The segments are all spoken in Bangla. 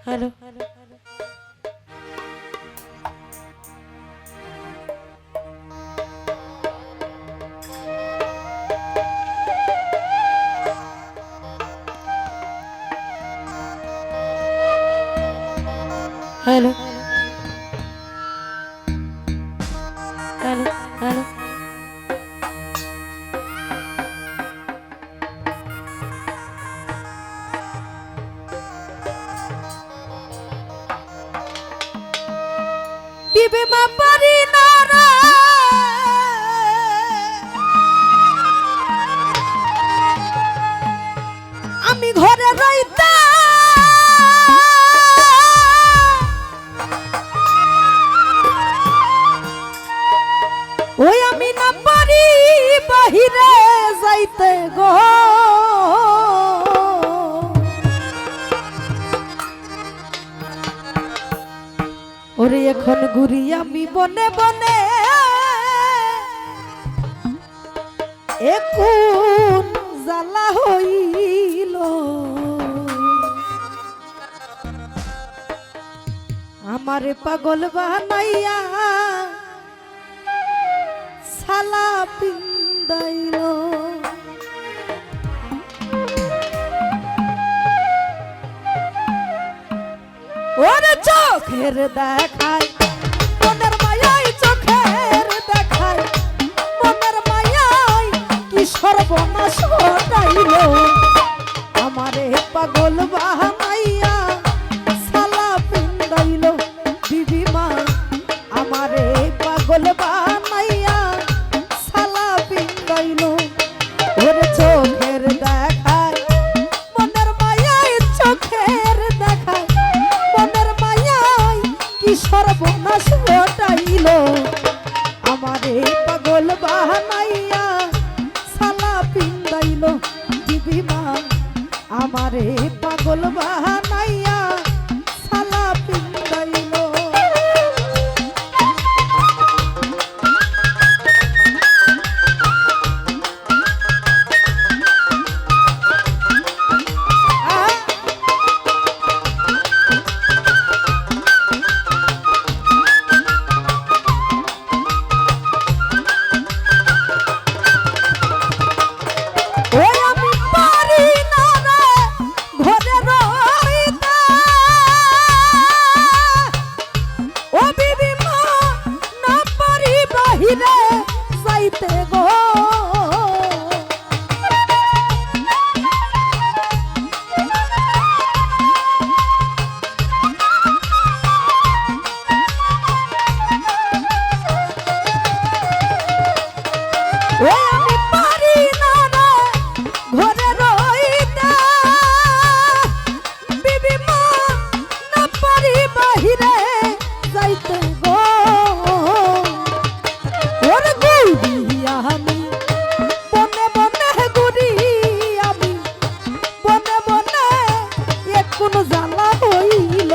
হ্যালো হ্যালো হ্যালো হ্যালো দিবে মা পারি না রে আমি ঘরে রইতে ওই আমি না পারি বাহিরে যাইতে গো ওরে এখন ঘুরি আমি বনে বনে এখন জ্বালা হইল আমারে পাগল বানাইয়া সালা পিন্দাইল ওরে চোখের দেখায় মনের মায়ায় চোখের দেখায় মনের মায়ায় কি সর্বনাশ ঘটাইল আমারে পাগল বানাইয়া সালা পিন্দাইল দিদি মা আমারে পাগল বানাইয়া সালা পিন্দাইল ওরে চোখের দেখায় মনের মায়ায় চোখের দেখায় মনের মায়ায় কি সর্বনাশ ঘটাইল আমারে পাগল বানাইয়া সালা পিন্দাইল দিদি মা আমারে পাগল বানাইয়া সালা পিন্দাইল যাইতে গো আমি পারি না রে ঘরে রইতে বিবি মা না পারি বাহিরে যাইতে গো আমি বনে বনে ঘুরি আমি বনে বনে এখন জ্বালা হইল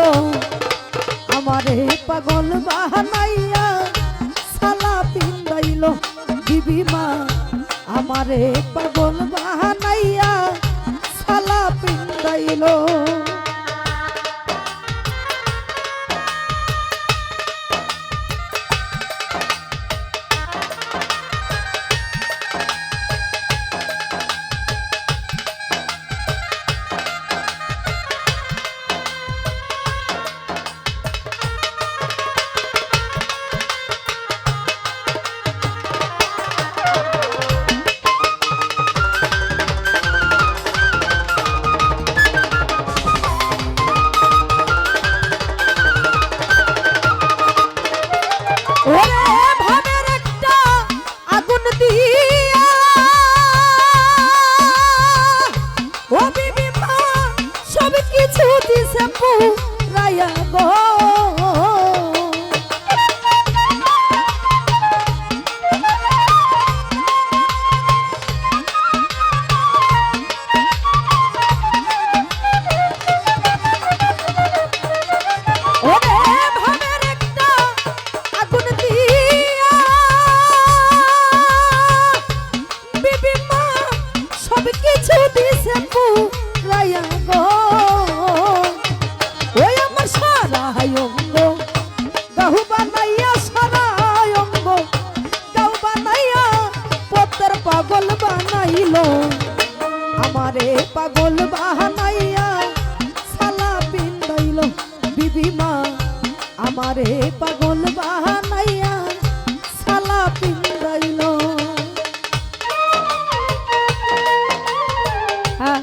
আমারে পাগল বানাইয়া সালা পিন্দাইল দিবি মা আমারে পাগল বানাইয়া সালা পিন্দাইল সব কিছু দিছে পুরাইয়া গো ওই আমার সারা অঙ্গ গাহু বানাইয়া সারা অঙ্গ গাহু বানাইয়া পত্তর পাগল বানাইলো আমারে পাগল বানাইয়া সালা পিন্দাইলো বিবি মা আমারে পাগল বানাইয়া সালা পিন্দাইলো হ্যাঁ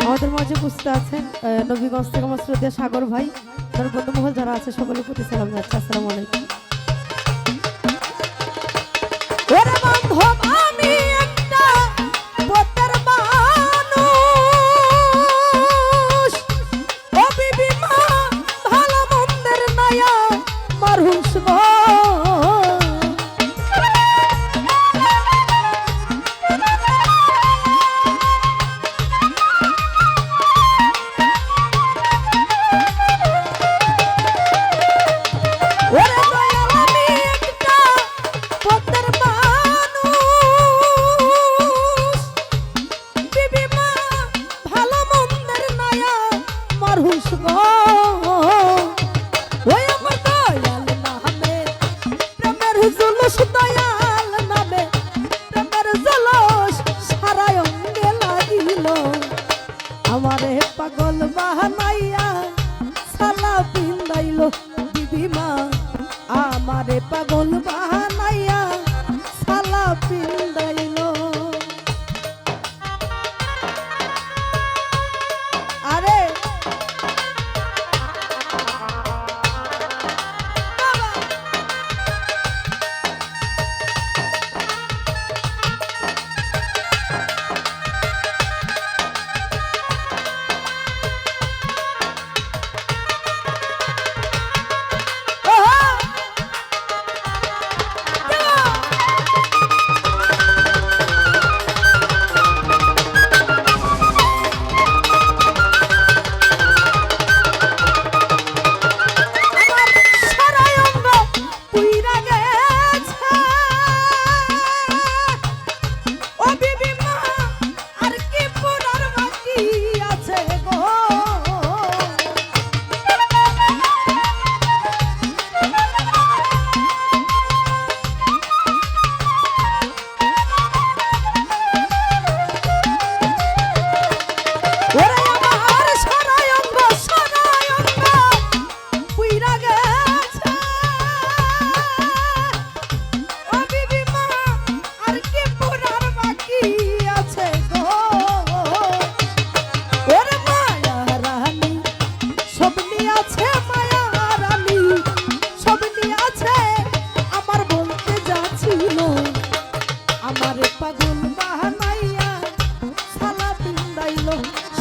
আমাদের মাঝে উপস্থিত আছেন নবীগঞ্জ থেকে আমার শ্রদ্ধেয় সাগর ভাই তার বন্ধুমহল যারা আছে সকলের প্রতি সালাম যাচ্ছে আসসালামু আলাইকুম ওরে বান্ধব আমি একটা পথের মানুষ ও বিবি মা ভালো মন্দের নায়া মারহুস গো আমারে পাগল বানাইয়া সালা পিন্দাইলো বিবি মা আমারে পাগল বানাইয়া সালা পিন্দাইলো আরে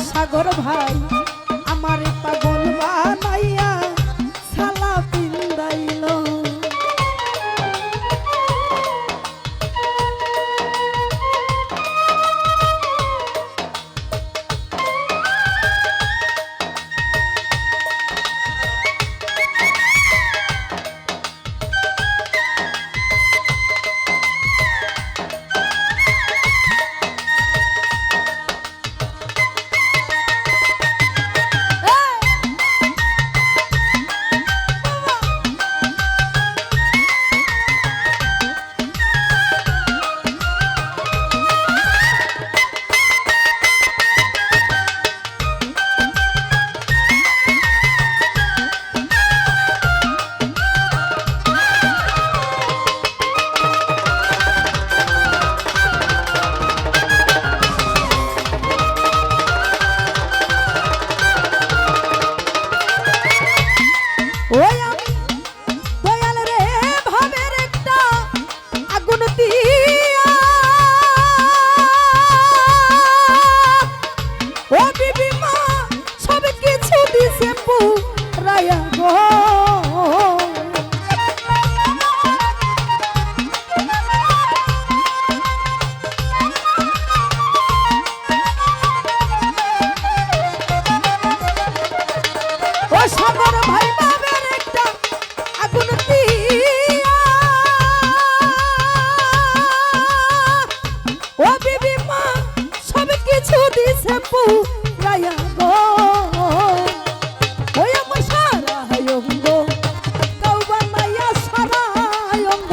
সাগর ভাই আমারে পাগল বানাইয়া সালা পিন্দাইলো বিবি মা সব কিছু দিছে পুরাইয়া গো ওই আমার সারা অঙ্গ কাউ বানাইয়া সারা অঙ্গ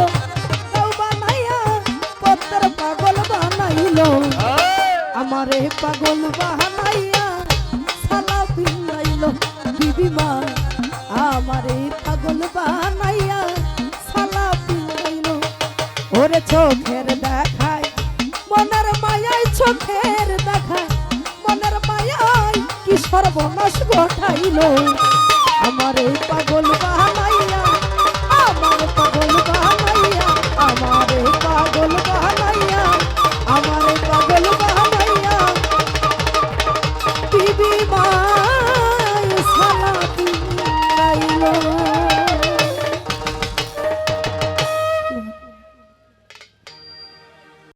কাউ বানাইয়া পত্র পাগল বানাইলো আমারে পাগল বানাইয়া সালা পিনাইলো বিবি মা আমারে পাগল বানাইয়া সালা পিনাইলো ওরে চোখের দেখায় মনের মায়ায় চোখের দেখায় মনের মায়ায় কি সর্বনাশ ঘটাইলো আমারে পাগল বানাইয়া আমার পাগল বানাইয়া আমারে পাগল বানাইয়া আমারে পাগল বানাইয়া বিবি মা